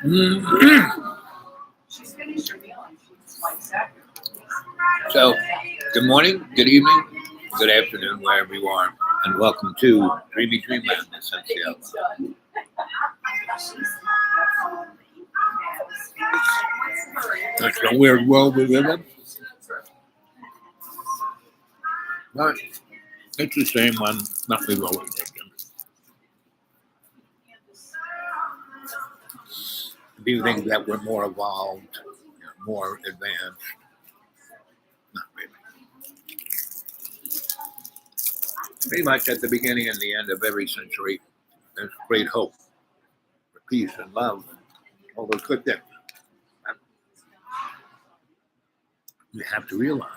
So, good morning, good evening, good afternoon, wherever you are, and welcome to Dreamy Dreamland, Essential. That's a weird world we live in, but it's the same one that we've always lived in. Do you think that we're more evolved, more advanced? Not really. Pretty much at the beginning and the end of every century, there's great hope for peace and love, all those good things. You have to realize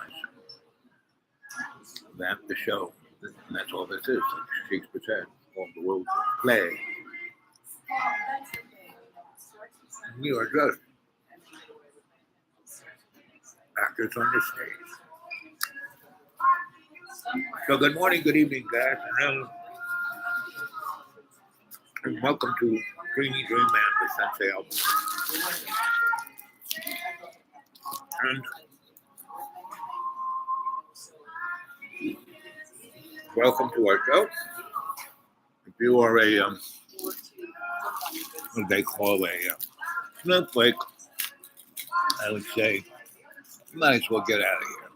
that the show, and that's all this is, like Shakespeare said, all the world's a play. And you are just actors on the stage. So good morning, good evening, guys, and welcome to Dreamy Dreamland with Sensei Album. And welcome to our show. If you are a, what they call a snowflake, I would say you might as well get out of here.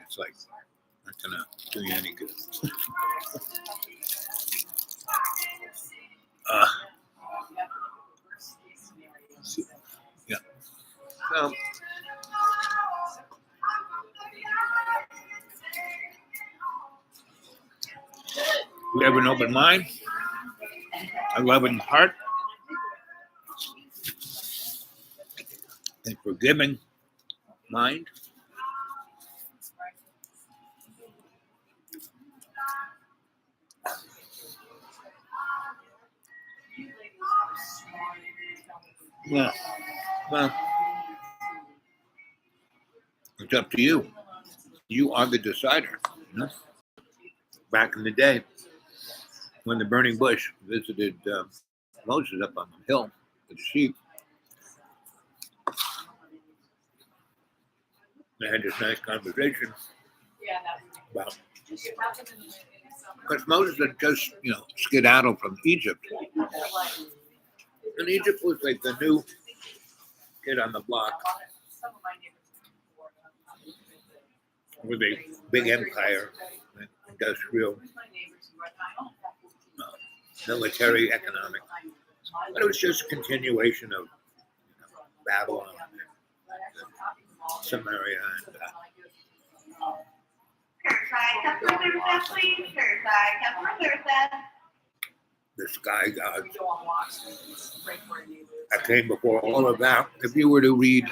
It's like not gonna do you any good. Yeah. So, we have an open mind, a loving heart, a forgiving mind. Yeah. Well, it's up to you. You are the decider. You know? Back in the day, when the burning bush visited Moses up on the hill with the sheep, they had this nice conversation about, because Moses had just, skedaddled from Egypt. And Egypt was like the new kid on the block with a big empire, industrial, military, economic. But it was just a continuation of Babylon, Samaria, and the sky gods. I came before all of that. If you were to read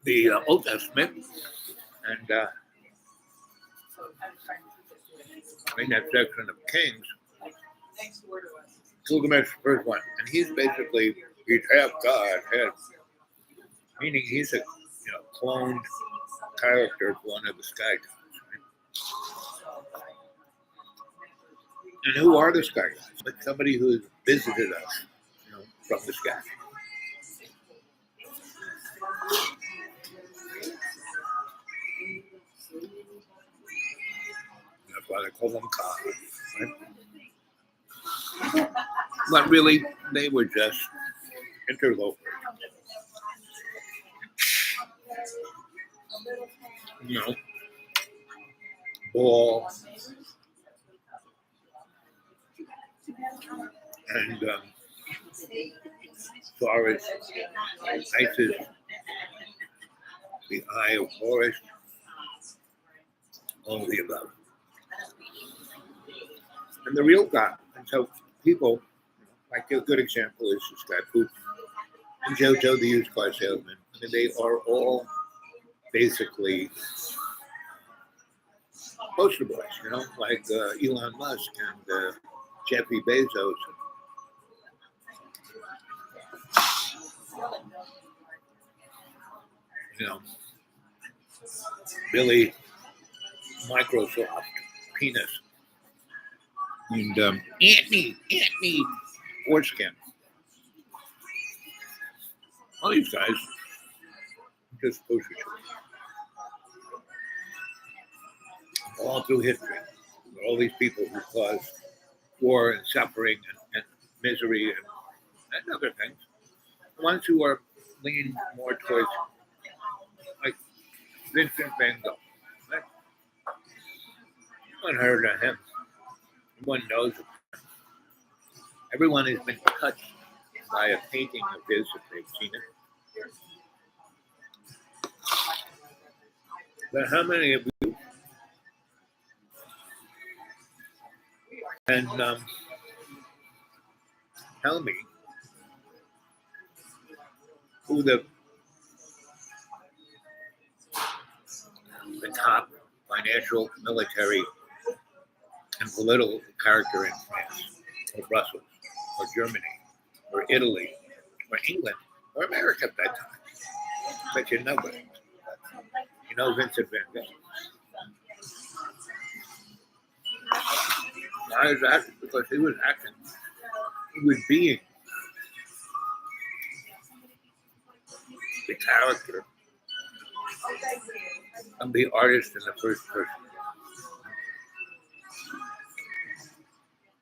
the Old Testament and in that section of Kings, Gilgamesh is the first one, and he's half God, meaning he's a cloned character of one of the sky gods. And who are the sky gods? But somebody who has visited us, from the sky. That's why they call them gods, right? But really, they were just interlopers. Baal and Taurus, Isis, the Eye of Horus, all of the above. And the real God. And so people, like a good example is this guy Putin and Jojo, the used car salesman. And they are all basically poster boys, like Elon Musk and Jeffrey Bezos. Really Microsoft penis and Ant-Me foreskin. All these guys just push each other. All through history, all these people who caused war and suffering and misery and other things. The ones who are leaning more towards, like Vincent van Gogh. Right? Everyone heard of him. Everyone knows of him. Everyone has been touched by a painting of his if they've seen it. But how many of you can tell me who the top financial, military, and political character in France, or Brussels, or Germany, or Italy, or England, or America at that time? But you know it. You know Vincent van Gogh. Why is that? Because he was acting. He was being the character of the artist in the first person.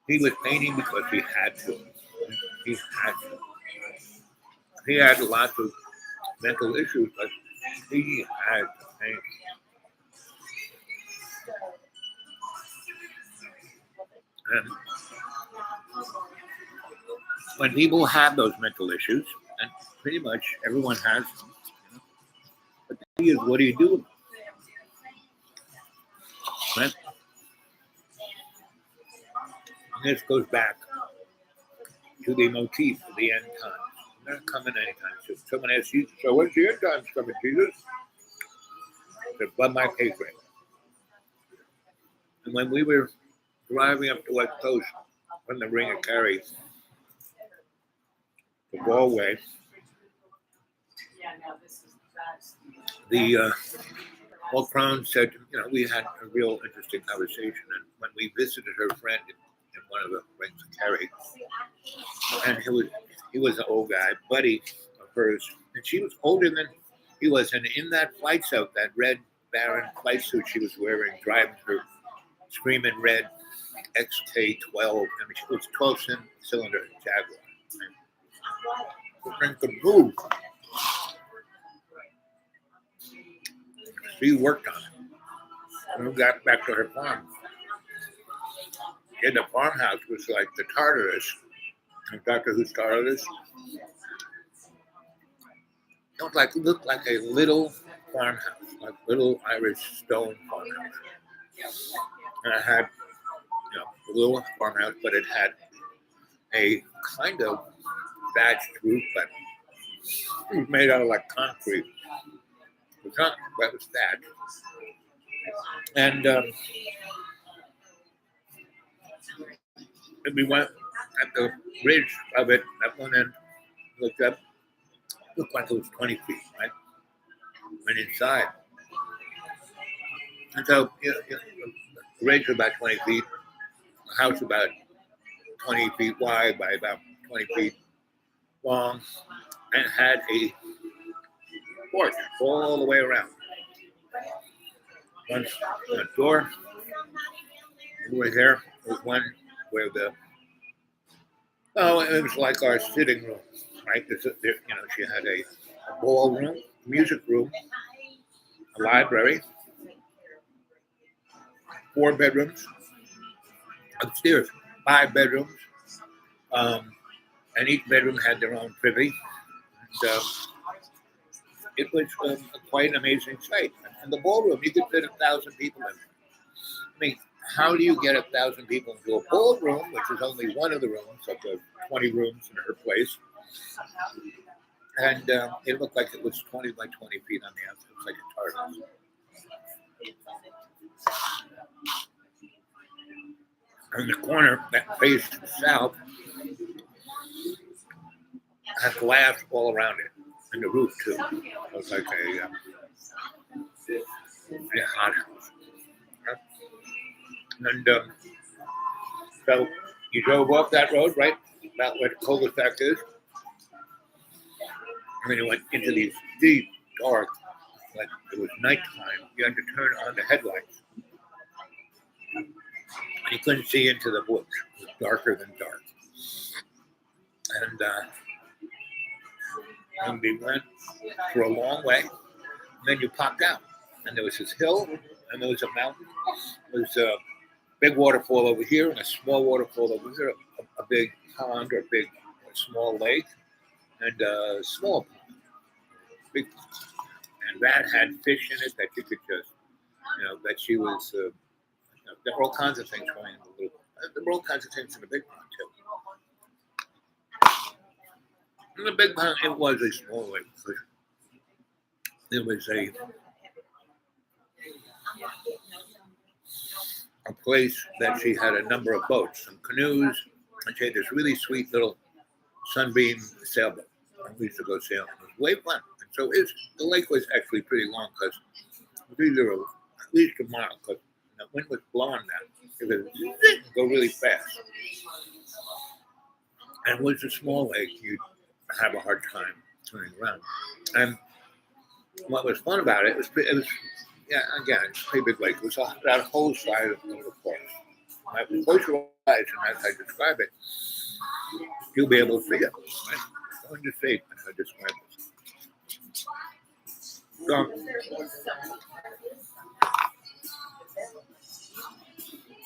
He was painting because he had to. He had to. He had lots of mental issues, but he had to paint. And when people have those mental issues, and pretty much everyone has them, but the key is, what do you do with them? Right? And this goes back to the motif of the end times. They're not coming anytime soon. Someone asks you, so when's the end times coming, Jesus? They're above my pay grade. And when we were driving up the West Coast from the Ring of Kerry to Galway, the old crone said, we had a real interesting conversation. And when we visited her friend in one of the Rings of Kerry, and he was an old guy, buddy of hers, and she was older than he was. And in that flight suit, that red Baron flight suit she was wearing, driving her screaming red XK12, I mean, she was 12-cylinder Jaguar. And could move. She worked on it. And we got back to her farm. In the farmhouse was like the Tartarus. And Doctor Who's Tartarus. Looked like a little farmhouse, like little Irish stone farmhouse. And it had, a little farmhouse, but it had a kind of thatched roof, but it was made out of like concrete. That was thatched. And we went at the ridge of it, at one end, looked up, looked like it was 20 feet, right? Went inside. And so, the ridge was about 20 feet, the house about 20 feet wide by about 20 feet long, and had a porch all the way around. One door over there was one where it was like our sitting room, right? She had a ballroom, music room, a library, 4 bedrooms, upstairs, 5 bedrooms, and each bedroom had their own privy. And, it was quite an amazing sight. And the ballroom, you could fit 1,000 people in. I mean, how do you get 1,000 people into a ballroom, which is only one of the rooms of the 20 rooms in her place? And it looked like it was 20 by 20 feet on the outside. It was like a TARDIS. And the corner that faced south had glass all around it, and the roof too. It was like a hot house. And so you drove off that road, right, about where the cul-de-sac is, when you went into these deep, dark, like it was nighttime, you had to turn on the headlights. And you couldn't see into the woods. It was darker than dark. And we went for a long way, and then you popped out. And there was this hill, and there was a mountain. There was a big waterfall over here, and a small waterfall over here, a big pond or a small lake, and a small pond, big pond. And that had fish in it that you could just, that she was, there were all kinds of things going in the little pond. There were all kinds of things in the big pond, too. In the big pond, it was a small lake. There was a place that she had a number of boats, some canoes, and she had this really sweet little sunbeam sailboat. And we used to go sailing. It was way fun. And so the lake was actually pretty long because it was either at least a mile because the wind was blowing that. It would go really fast. And it was a small lake. You'd have a hard time turning around. And what was fun about it was yeah, again, it's a pretty big lake. It was that whole side of the forest. If you close your eyes and as I describe it, you'll be able to see it. Right? Go and just see as I describe it. So,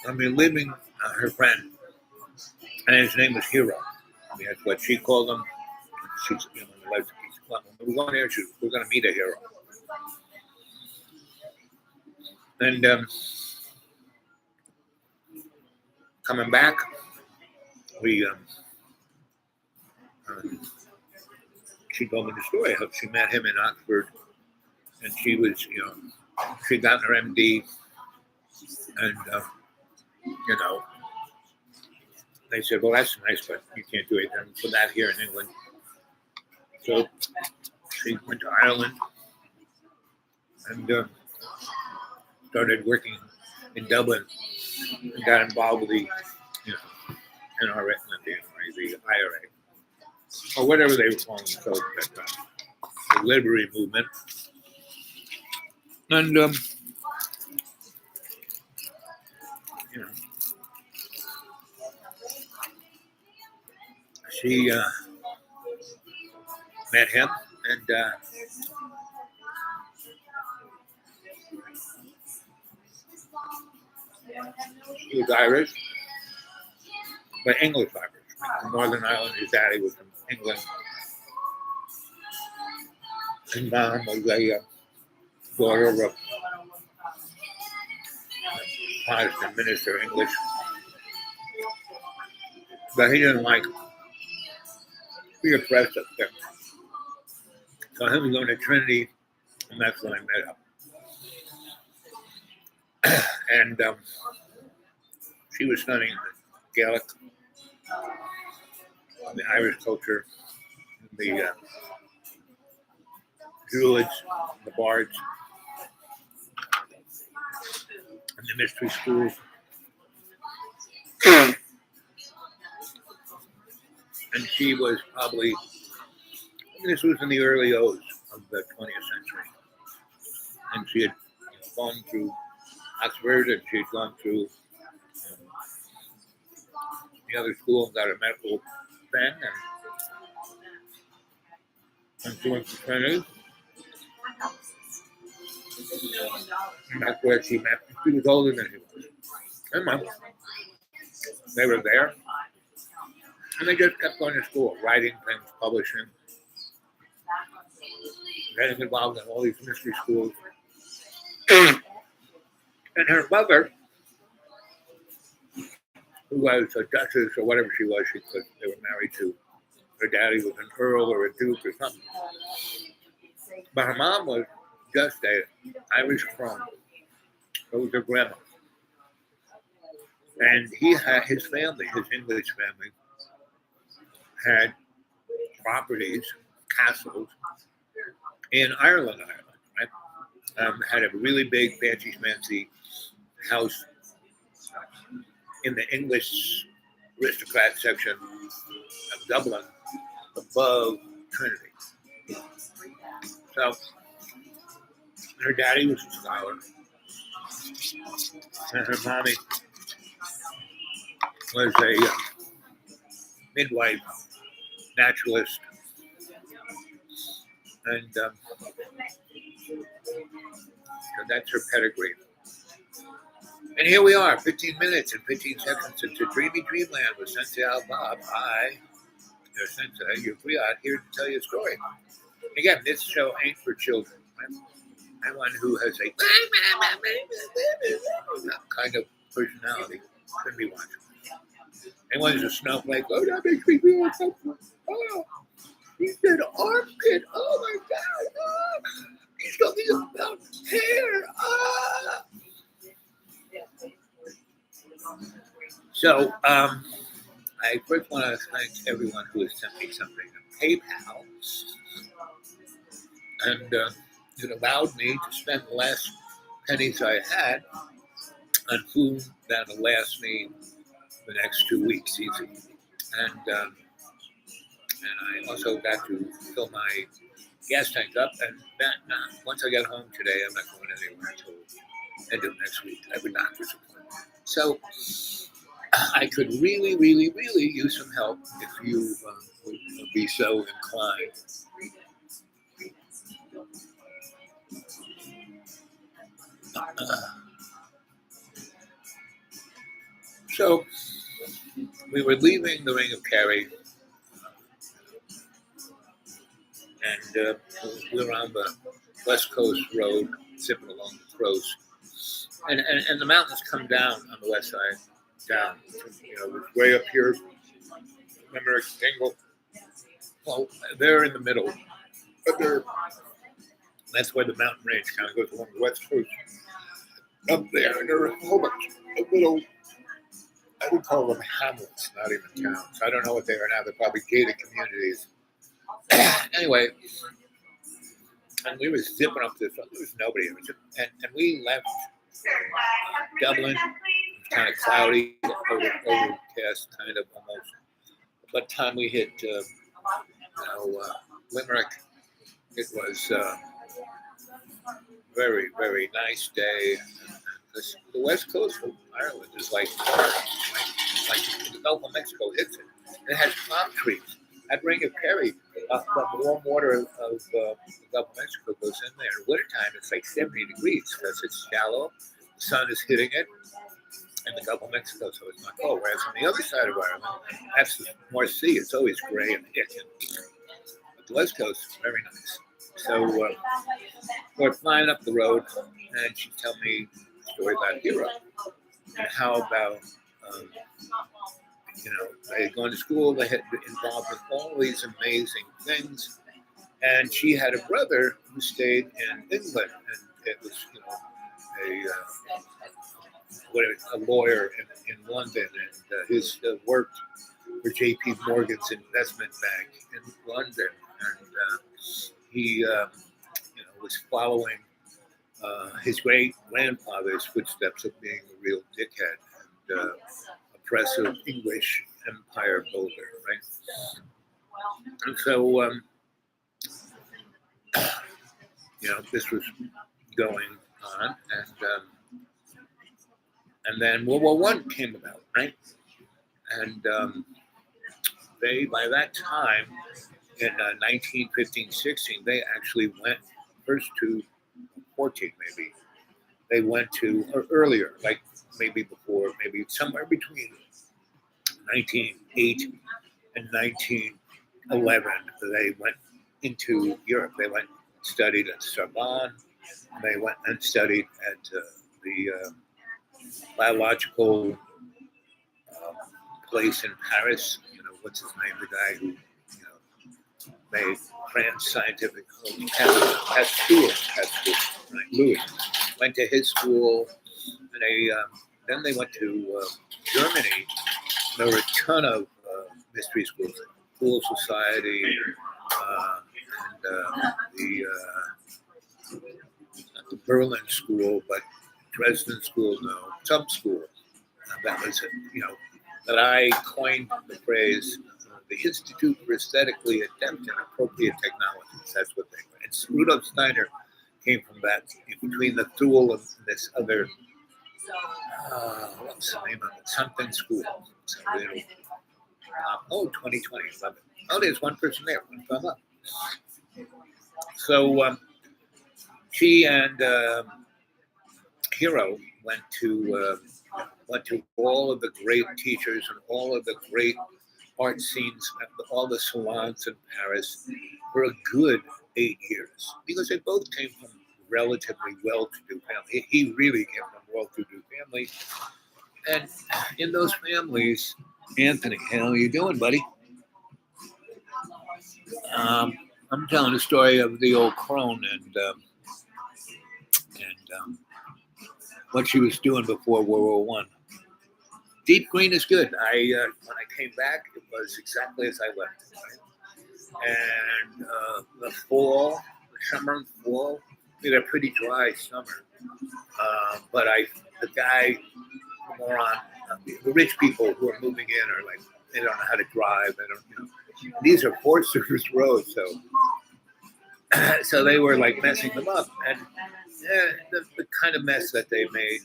I mean, leaving her friend, and his name was Hero. I mean, that's what she called him. She's, when we go there, we're going to meet a hero. And coming back, she told me the story how she met him in Oxford, and she was, she got her MD, and they said, well, that's nice, but you can't do anything for that here in England. So she went to Ireland and started working in Dublin and got involved with the, NRA, not the NRA, the IRA, or whatever they were calling themselves at that time, the Liberty Movement. And, she met him, and he was Irish, but English Irish. From Northern Ireland, his daddy was from England. And mom was a daughter of a Protestant minister, English. But he didn't be oppressed up there. So he was going to Trinity, and that's when I met up. And she was studying Gaelic, the Irish culture, the Druids, the Bards, and the mystery schools. And she was probably, this was in the early O's of the 20th century. And she had gone through Oxford, and she had gone through the other school and got a medical thing, and she went to Trinity. And that's where she met. She was older than he was. And mom, they were there. And they just kept going to school, writing things, publishing, getting involved in all these mystery schools. And her mother, who was a duchess or whatever she was, they were married to, her daddy was an earl or a duke or something. But her mom was just an Irish crone. It was her grandma. And he had his family, his English family, had properties, castles in Ireland, right? Had a really big, fancy house in the English aristocrat section of Dublin above Trinity. So her daddy was a scholar, and her mommy was a midwife, naturalist, and so that's her pedigree. And here we are, 15 minutes and 15 seconds into Dreamy Dreamland with Sensei Al Bob. I, your Sensei, your Griot, here to tell you a story. Again, this show ain't for children. Anyone who has a kind of personality can be watching. Anyone who's a snowflake, oh, that makes me feel uncomfortable. Oh, he said armpit. Oh my God. Oh, he's talking about hair. Ah. So, I first want to thank everyone who has sent me something on PayPal, and it allowed me to spend the last pennies I had on food that'll last me the next 2 weeks easy. And I also got to fill my gas tank up, and that once I get home today, I'm not going anywhere until end of next week. I have a doctor's appointment. So I could really, really, really use some help if you would be so inclined. So we were leaving the Ring of Kerry, and we were on the West Coast Road, zipping along the coast. And the mountains come down on the west side, down, way up here, Limerick, Dingle. Well, they're in the middle. But that's where the mountain range kind of goes along the west coast. Up there, and there are a whole bunch of little, I would call them hamlets, not even towns. I don't know what they are now. They're probably gated communities. Anyway, and we were zipping up this. There was nobody. And we left Dublin. It was kind of cloudy, overcast, kind of almost. By the time we hit, Limerick, it was a very, very nice day. The west coast of Ireland is like the Gulf of Mexico hits it. It has palm trees. That Ring of Kerry, the warm water of the Gulf of Mexico goes in there. In wintertime, it's like 70 degrees because it's shallow. The sun is hitting it in the Gulf of Mexico, so it's not cold. Whereas on the other side of Ireland, that's the North Sea. It's always gray and thick. But the west coast is very nice. So we're flying up the road, and she's telling me a story about Europe and how about they had gone to school, they had been involved in all these amazing things, and she had a brother who stayed in England, and it was a lawyer in London, and his worked for J.P. Morgan's investment bank in London, and he was following his great grandfather's footsteps of being a real dickhead and oppressive English empire builder, right? And so, this was going on, and then World War I came about, right? And they, by that time, in 1915-16, they actually went first to 14, maybe. They went to, or earlier, like maybe before, maybe somewhere between 1908 and 1911, they went into Europe. They went and studied at Sorbonne. They went and studied at the biological place in Paris. What's his name? The guy who made France Scientific Pasteur, right? Louis went to his school, and then they went to Germany. There were a ton of mystery schools, like Pool Society, and not the Berlin School, but Dresden School, some school. That was, that I coined the phrase, the Institute for Aesthetically Adept and Appropriate Technologies. That's what they were. And Rudolf Steiner came from that, in between the Thule and this other, what's the name of it? Something school. So, 2020, love it. Oh, there's one person there, one thumb up. So she and Hero went to all of the great teachers and all of the great art scenes, all the salons in Paris for a good 8 years, because they both came from relatively well-to-do families. He really came from well-to-do families, and in those families, Anthony, how are you doing, buddy? I'm telling the story of the old crone and what she was doing before World War One. Deep green is good. When I came back, it was exactly as I left it. Right? And the summer and fall, we had a pretty dry summer. But the guy, the moron, the rich people who are moving in are like, they don't know how to drive. They don't, these are Forest Service roads, so they were like messing them up. And the kind of mess that they made,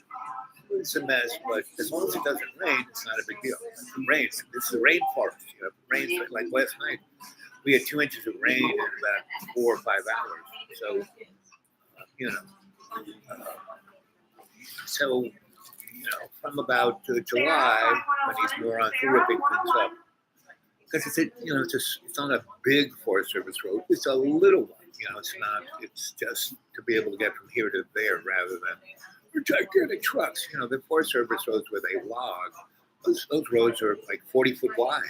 it's a mess, but as long as it doesn't rain, it's not a big deal. It rains. It's the rainforest. It rains like last night. We had 2 inches of rain in about 4 or 5 hours. So, from about July, when these morons are ripping things up, because it's not a big Forest Service road. It's a little one. It's not. It's just to be able to get from here to there rather than gigantic trucks. The Forest Service roads where they log, those roads are like 40 foot wide,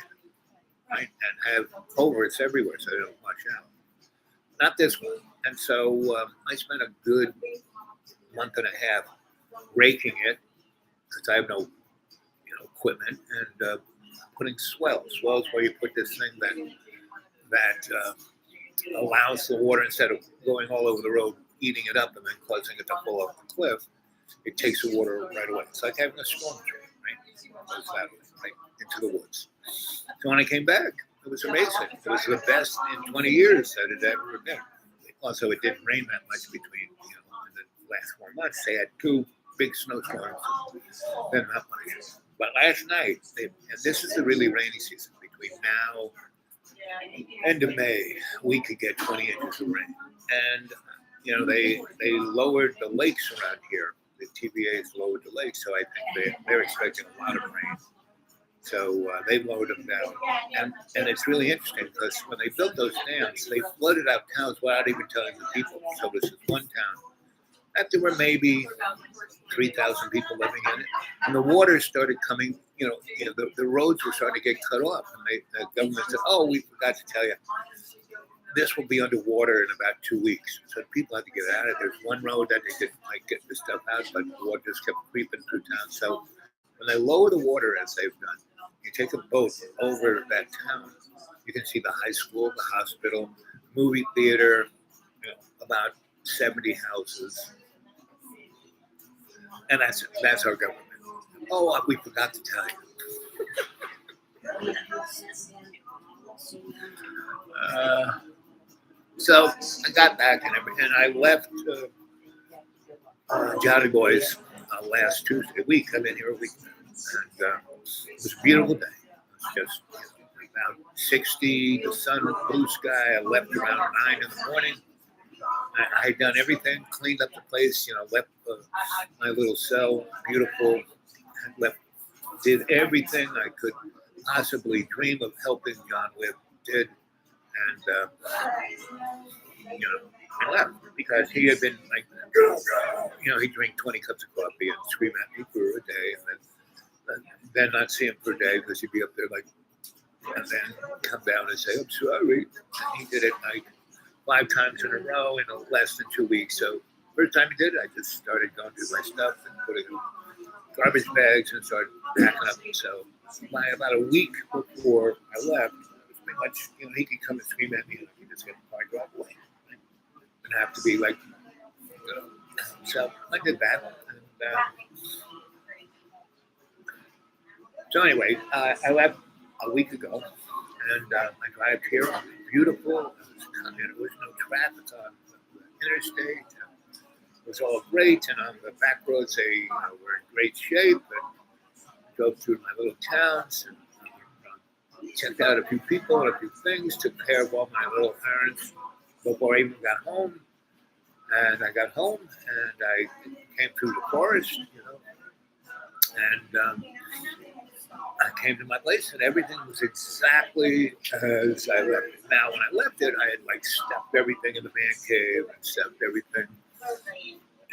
right? And have culverts everywhere so they don't wash out. Not this one. And so I spent a good month and a half raking it because I have no, equipment, and putting swells. Swells where you put this thing that allows the water, instead of going all over the road, eating it up and then causing it to fall off the cliff, it takes the water right away. It's like having a storm drain, right? Goes that way, right into the woods. So when I came back, it was amazing. It was the best in 20 years that it ever been. Also, it didn't rain that much between, in the last 4 months. They had 2 big snowstorms, then not much. But last night, and this is the really rainy season, between now end of May, we could get 20 inches of rain. And, they lowered the lakes around here. The TVA's lowered the lakes, so I think they're expecting a lot of rain. So they lowered them down. And it's really interesting because when they built those dams, they flooded out towns without even telling the people. So this is one town that there were maybe 3,000 people living in it. And the water started coming, the roads were starting to get cut off. And the government said, we forgot to tell you, this will be underwater in about 2 weeks. So people had to get out of it. There's one road that they didn't get the stuff out, but the water just kept creeping through town. So when they lower the water, as they've done, you take a boat over that town, you can see the high school, the hospital, movie theater, about 70 houses. And that's our government. We forgot to tell you. So I got back and I left Johnny Boy's last Tuesday week. I've been here a week now. And it was a beautiful day. It was just about 60, the sun, blue sky. I left around 9 in the morning. I had done everything, cleaned up the place, left my little cell, beautiful, did everything I could possibly dream of helping John with, did, and, I left because he had been like, he'd drink 20 cups of coffee and scream at me for a day, and then not see him for a day because he'd be up there like, and then come down and say, I'm sorry. And he did it like 5 times in a row in less than 2 weeks. So first time he did it, I just started going through my stuff and putting garbage bags and started packing up. So by about a week before I left, it was pretty much, he could come and scream at me and he just get the car drive away. Right? And have to be like, so I did that. And, so anyway, I left a week ago And I drive here on beautiful. There was no traffic on the interstate. It was all great, and on the back roads, they were in great shape. And drove through my little towns and checked out a few people and a few things. Took care of all my little errands before I even got home. And I got home, and I came through the forest, and I came to my place, and everything was exactly as I left it. Now, when I left it, I had stuffed everything in the man cave and stuffed everything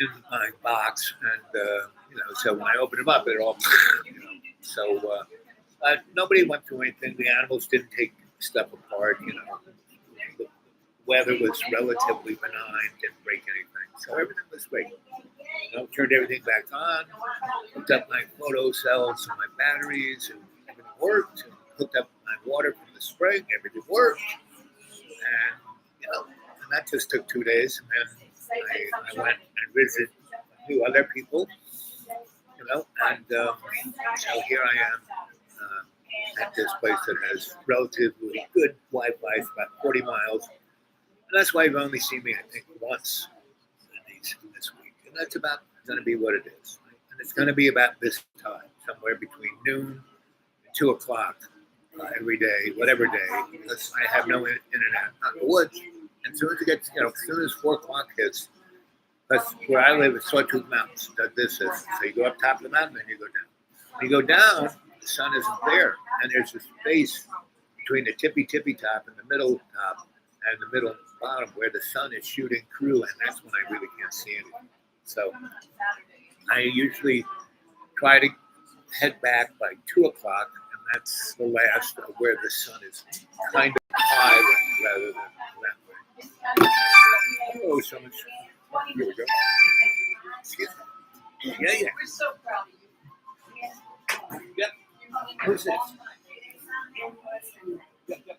in my box, and so when I opened them up, it all, So nobody went through anything. The animals didn't take stuff apart. The weather was relatively benign, didn't break anything, so everything was great. Turned everything back on, hooked up my photo cells and my batteries, and everything worked. And hooked up my water from the spring, everything worked, and that just took 2 days. And then I went and visited a few other people, and so here I am at this place that has relatively good Wi-Fi. It's about 40 miles, and that's why you've only seen me, I think, once in this week, and that's about going to be what it is. Right? And it's going to be about this time, somewhere between noon and 2 o'clock every day, whatever day, because I have no internet out in the woods. And as soon as it gets, as soon as 4 o'clock hits, because where I live is Sawtooth Mountains. This is so you go up top of the mountain and you go down. When you go down, the sun isn't there, and there's a space between the tippy top and the middle top and the middle bottom where the sun is shooting through, and that's when I really can't see anything. So I usually try to head back by 2 o'clock, and that's the last of where the sun is kind of high rather than that way. Oh, so much. Here we go. Excuse me. Yeah. We're so proud of you. Yep. Who's this? Yep.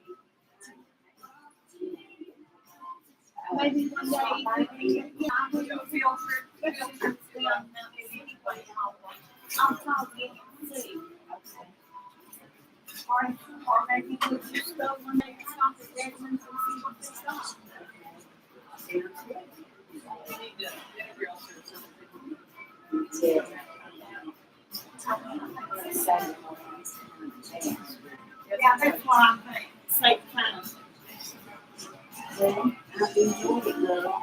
Maybe one day we can feel free. I'll call you and see. Or maybe we'll just go one day to stop at Edmonds and see what they got. Yeah, that's what I'm thinking. Safe time. Well, I've enjoyed it, love.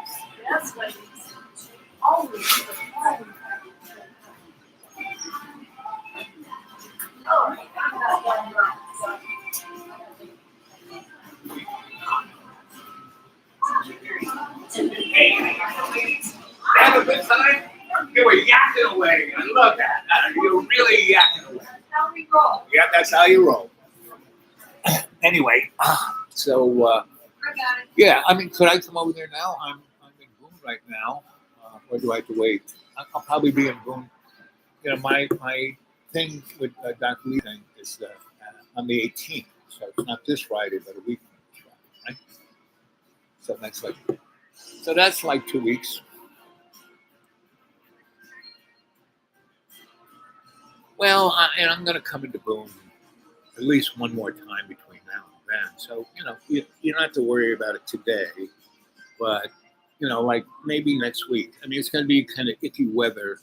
Yes, ladies. Always. Oh, Have a good time? You were yakking away. I love that. You're really yakking away. how we roll. Yeah, that's how you roll. Anyway, so I got it. yeah, I mean, could I come over there now? I'm in Boone right now. Or do I have to wait? I'll probably be in Boone. My thing with Dr. Lee thing is on the 18th, so it's not this Friday, but a week from this Friday, right? So that's like 2 weeks. Well, and I'm going to come into Boone at least one more time between now and then. So, you don't have to worry about it today, but, like maybe next week. I mean, it's going to be kind of icky weather.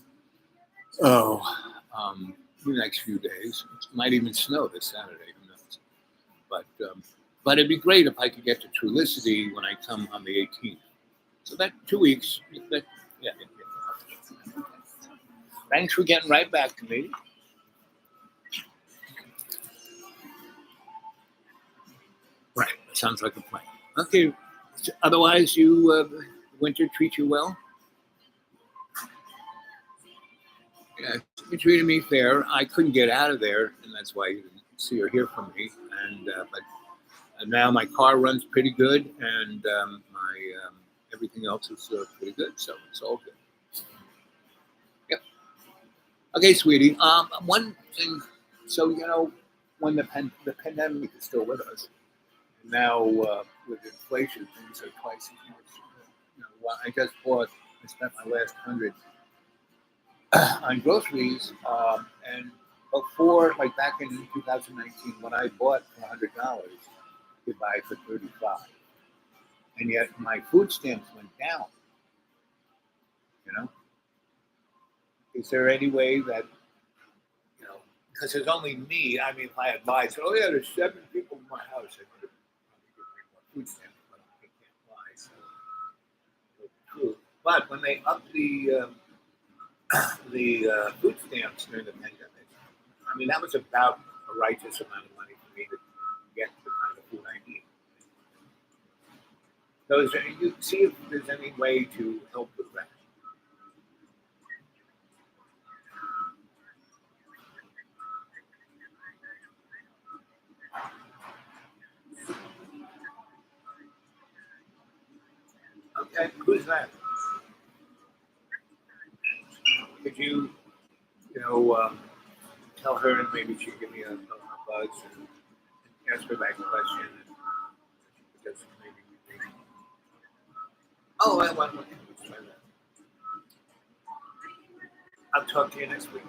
The next few days. It might even snow this Saturday, who knows. But it'd be great if I could get to Trulicity when I come on the 18th. So that 2 weeks, yeah. Thanks for getting right back to me. Right, sounds like a plan. Okay, otherwise winter treat you well? Yeah, she treated me fair. I couldn't get out of there, and that's why you didn't see or hear from me. But now my car runs pretty good, and my everything else is pretty good. So it's all good. Yep. Okay, sweetie. One thing. So when the pandemic is still with us, now with inflation, things are twice as much. I just I spent my last 100 on groceries, and before, like back in 2019, when I bought for $100, could buy for 35, and yet my food stamps went down. You know, is there any way that because there's only me. I mean, if I had lied, said, "Oh yeah, there's 7 people in my house," I could have probably given me more food stamps, but I can't lie. So, true. But when they upped the food stamps during the pandemic, I mean, that was about a righteous amount of money for me to get the kind of food I need. So, you see if there's any way to help with that. Okay, who's that? Could you, tell her and maybe she can give me a buzz and ask her that question? And just maybe. Oh, I want. I'll talk to you next week.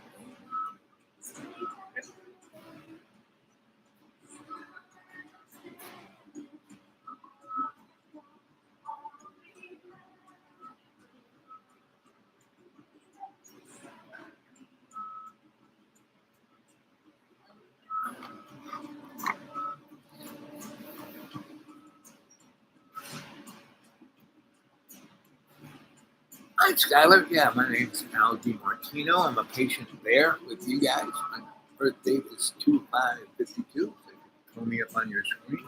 Hi, Skylar. Yeah, my name's Al DiMartino. I'm a patient there with you guys. My birth date is 2552. So you can pull me up on your screen.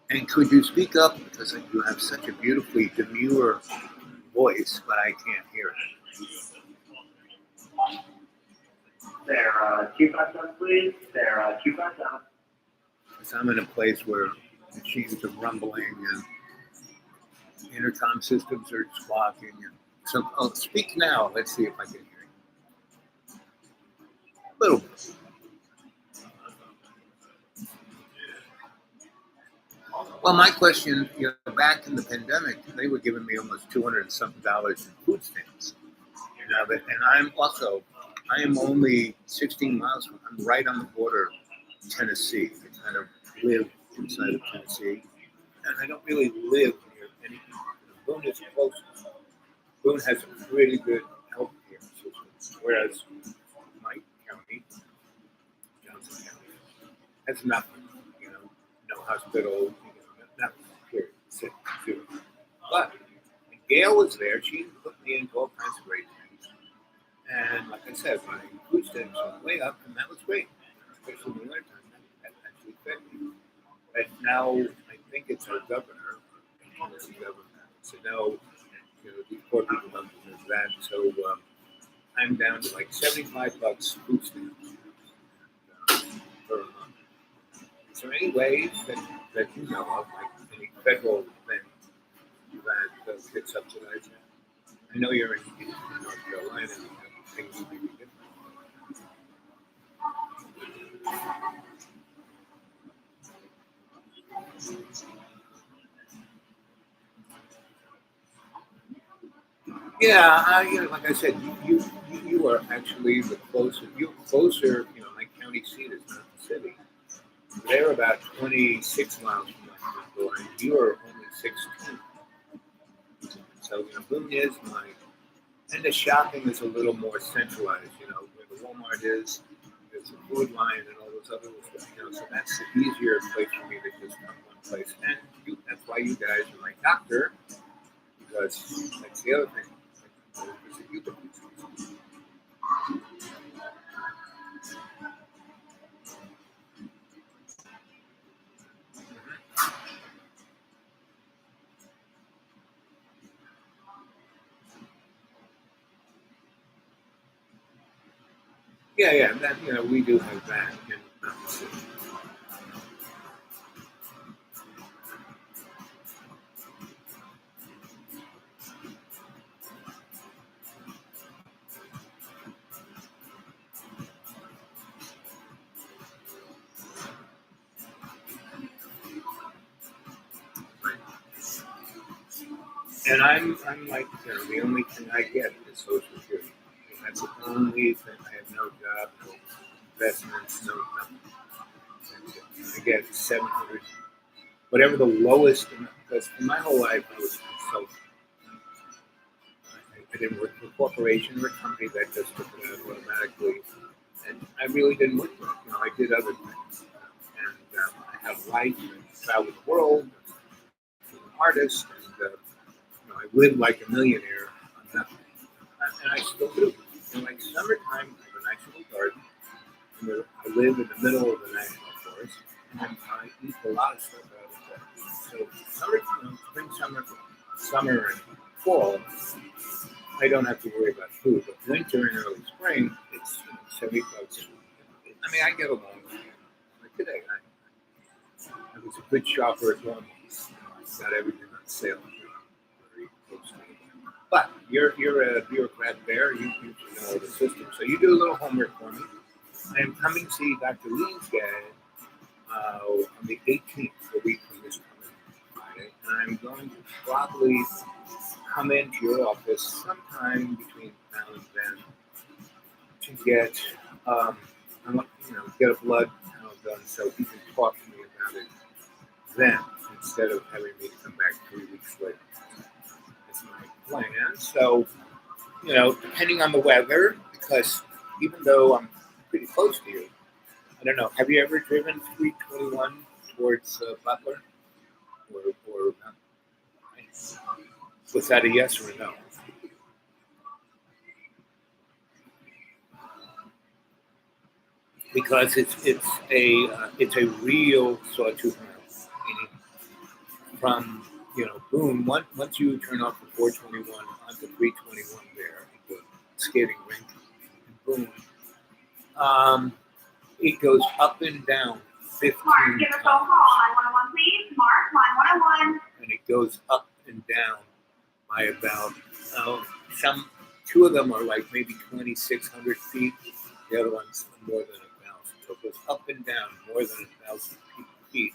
And could you speak up because you have such a beautifully demure voice, but I can't hear it. There, 257, please. There, 257. So I'm in a place where machines are rumbling and intercom systems are squawking. And so, speak now. Let's see if I can hear you. A little bit. Well, my question, back in the pandemic, they were giving me almost $200 and something in food stamps. I am only 16 miles from, I'm right on the border of Tennessee. I kind of live inside of Tennessee, and I don't really live near anything. Boone is close. Boone has a really good health care system, whereas my county, Johnson County, has nothing. No hospital, nothing. Period. Zero. But when Gail was there, she put me into all kinds of great things. And like I said, my food stamps went way up, and that was great, especially in the wintertime. That actually fed me. But now I think it's our governor, the governor, said no, these poor people don't deserve that. So I'm down to like $75 food stamps per month. Is there any way that you know of, like any federal thing that could subsidize that? I know you're in North Carolina and things would be different. Yeah, like I said, you are actually the closer. You're closer. My county seat is not the city. They're about 26 miles from my front door, and you're only 16. So Boone is and the shopping is a little more centralized. Where the Walmart is, there's a food line and all those other stuff. So that's the easier place for me to just come one place. And that's why you guys are my doctor, because that's the other thing. Yeah, that we do have that. And I'm like, the only thing I get is Social Security. That's the only thing. I have no job, no investments, no nothing. I get 700, whatever the lowest. Because for my whole life, I was consultant. I didn't work for a corporation or a company that just took it out automatically. And I really didn't work for it. I did other things. And I had a life and traveled the world, as an artist, and I lived like a millionaire on nothing. And I still do. Like summertime, I have a nice little garden. And I live in the middle of the national forest, and I eat a lot of stuff out of that. So summer, spring, summer and fall, I don't have to worry about food. But winter and early spring, it's 75. I mean, I get along with it. Like today, I was a good shopper at Walmart. I got everything on sale. Very close to it. But you're a bureaucrat there. You should know the system. So you do a little homework for me. I am coming to see Dr. Lee's dad on the 18th, a week from this coming Friday. And I'm going to probably come into your office sometime between now and then to get get a blood count done so he can talk to me about it then instead of having me come back 3 weeks later. That's my plan. So, depending on the weather, because even though I'm pretty close to you, I don't know. Have you ever driven 321 towards Butler? Or was that a yes or a no? Because it's a real sawtooth mountain, meaning from boom. Once you turn off the 421 onto 321 there, the skating rink, and boom, it goes up and down 15 Mark, give us a phone call on 101, please. Mark, line 101. and it goes up and down by about two of them are like maybe 2,600 feet. The other one's more than 1,000. So it goes up and down more than 1,000 feet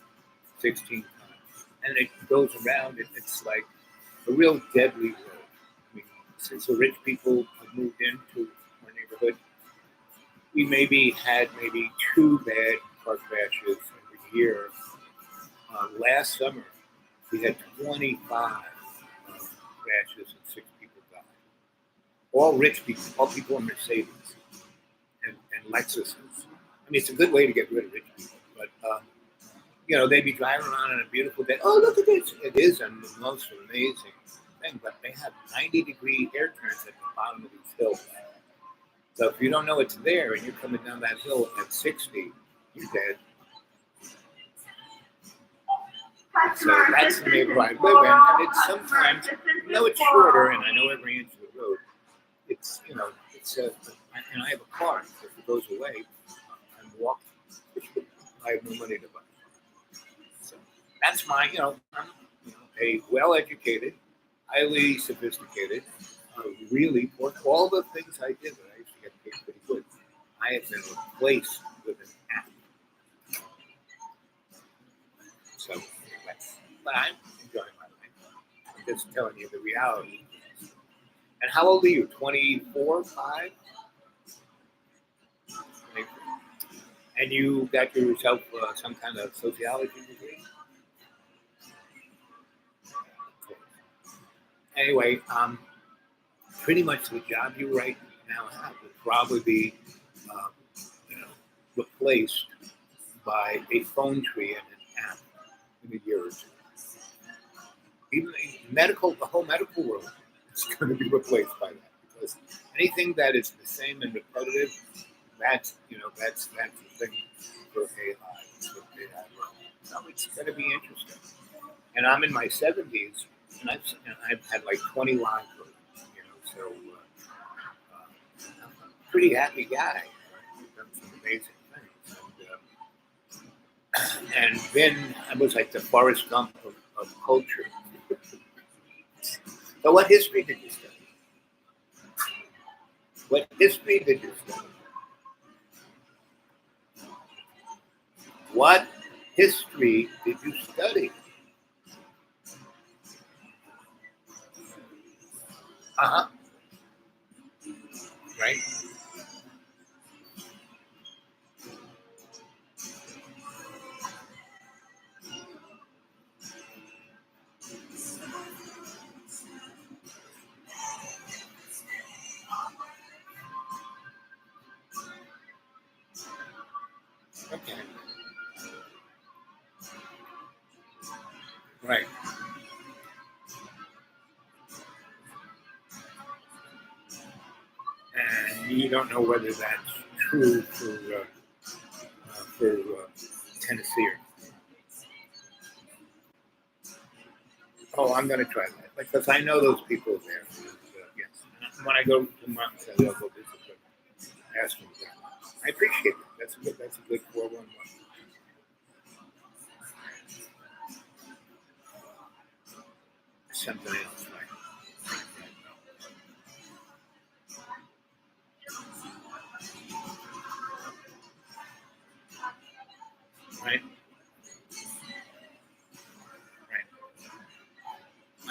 16 times, and it goes around. It's like a real deadly road. I mean, since the rich people have moved into our neighborhood, we had maybe 2 bad car crashes every year. Last summer, we had 25 crashes and 6 people died. All rich people, all people in Mercedes and Lexuses. I mean, it's a good way to get rid of rich people, but they'd be driving around on a beautiful day. Oh, look at this! It is a most amazing thing, but they have 90-degree air turns at the bottom of these hills. So if you don't know it's there and you're coming down that hill at 60, you're dead. So that's the neighborhood I live in, and it's sometimes, it's shorter, and I know every inch of the road. It's and I have a car. If it goes away, I'm walking. I have no money to buy. So that's my, I'm a well-educated, highly sophisticated, really, for all the things I did that I used to get paid pretty good, I have been replaced with an app. So, but I'm enjoying my life. I'm just telling you the reality. And how old are you? 24, 5? And you got yourself some kind of sociology degree? Anyway, pretty much the job you right now have would probably be, replaced by a phone tree and an app in a year or two. Even the whole medical world is going to be replaced by that, because anything that is the same and repetitive, that's the thing for AI. It's what AI will. So it's going to be interesting. And I'm in my 70s, and I've had like 20 lives, so I'm a pretty happy guy. Right? I've done some amazing things. And then I was like the Forrest Gump of culture. So what history did you study? What history did you study? What history did you study? Uh-huh. Right? Right. And you don't know whether that's true for Tennessee. Oh, I'm going to try that because I know those people there. Yes. When I go to Mountains, I will go visit them. Ask them. I appreciate it. That's a good 411. Something else, right? Right.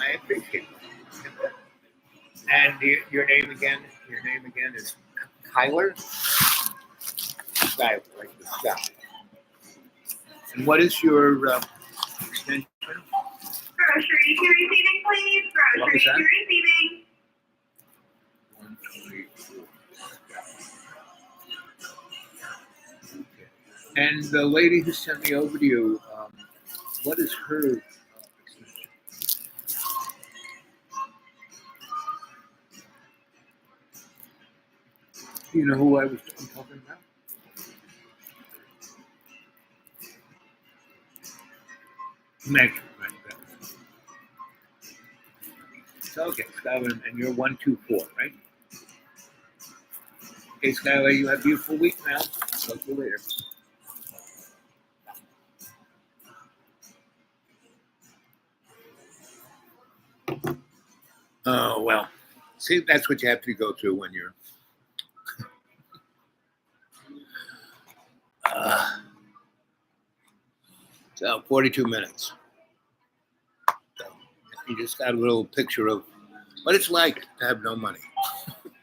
I appreciate it. And your name again? Your name again is Kyler? Skyler, like the sky. And what is your extension? Grocery to receiving, please. What was Grocery that? to receiving. 124. Okay. And the lady who sent me over to you, what is her extension? Do you know who I'm talking about? Meg. Right. So, okay, Skylar, and you're 124, right? Okay, Skylar, you have a beautiful week now. Talk to you later. Oh, well, see, that's what you have to go through when you're. So, 42 minutes. So, you just got a little picture of what it's like to have no money.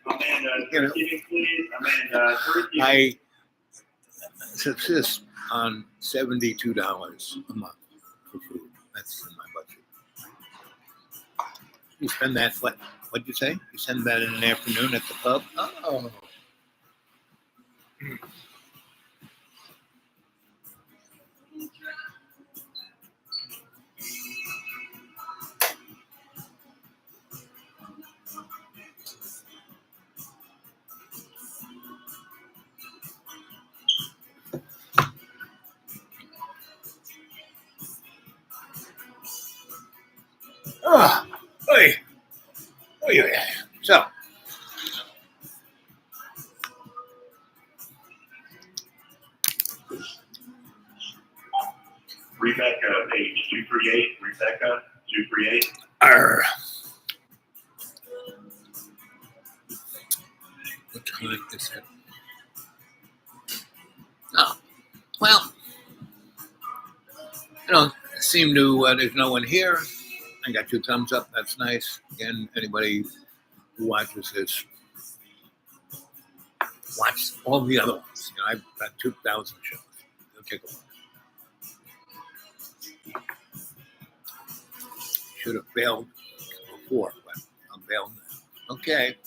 Amanda, You know. receiving, please. Amanda, receiving. I subsist on $72 a month for food. That's in my budget. You spend that, what'd you say? You spend that in an afternoon at the pub? Oh. Oh, oy. Oy, oy. So, Rebecca, page 238. Rebecca, 238. arr. What time is it? Oh, well, I don't seem to, there's no one here. I got 2 thumbs up. That's nice. Again, anybody who watches this, watch all the other ones. You know, I've got 2,000 shows. They'll take a look. Should have bailed before, but I'm bailed now. Okay.